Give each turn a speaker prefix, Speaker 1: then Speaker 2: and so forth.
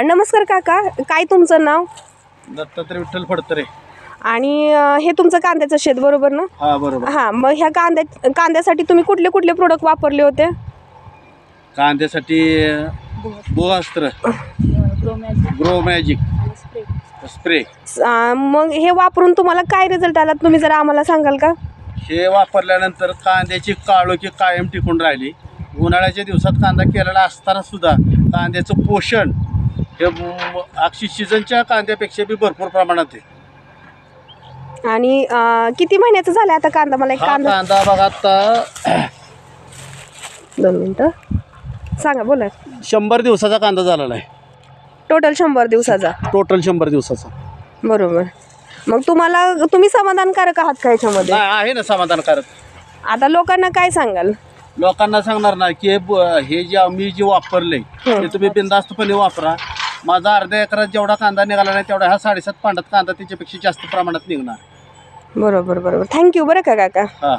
Speaker 1: नमस्कार काका, काय तुमचं नाव?
Speaker 2: दत्तात्रय विठ्ठल फडतरे.
Speaker 1: आणि हे तुमचं कांद्याचं शेत बरोबर ना?
Speaker 2: हा बरोबर.
Speaker 1: हां, मग ह्या कांद्यासाठी तुम्ही कुठले कुठले प्रोडक्ट वापरले होते?
Speaker 2: कांद्यासाठी भूअस्त्र, ग्रो मॅजिक स्प्रे.
Speaker 1: मग हे वापरून तुम्हाला काय रिझल्ट आला, तुम्ही जरा आम्हाला सांगाल का?
Speaker 2: हे वापरल्यानंतर कांद्याची काळोखी कायम टिकून राहिली. उन्हाळ्याच्या दिवसात कांदा केलेला असताना सुद्धा कांद्याचं पोषण हे अक्षी सीझनच्या कांद्यापेक्षा बी भरपूर प्रमाणात आहे.
Speaker 1: आणि किती महिन्याचा झाला आता कांदा? मला एक
Speaker 2: कांदा बघा आता
Speaker 1: 2 मिनिटं सांगा, बोला.
Speaker 2: 100 दिवसाचा कांदा झालेला आहे.
Speaker 1: टोटल 100 दिवसाचा?
Speaker 2: टोटल 100 दिवसाचा.
Speaker 1: बरोबर. मग तुम्ही समाधानकारक आहात का ह्याच्यामध्ये?
Speaker 2: आहे ना समाधानकारक.
Speaker 1: आता लोकांना काय सांगाल?
Speaker 2: लोकांना सांगणार ना की हे जे मी जे वापरले ते तुम्ही बिनधास्तपणे वापरा. माझा अर्ध्या एकरात जेवढा कांदा निघाला नाही तेवढा हा 7.5 पांडात कांदा त्याच्यापेक्षा जास्त प्रमाणात निघणार.
Speaker 1: बरोबर. थँक्यू बरं का काका.
Speaker 2: हां.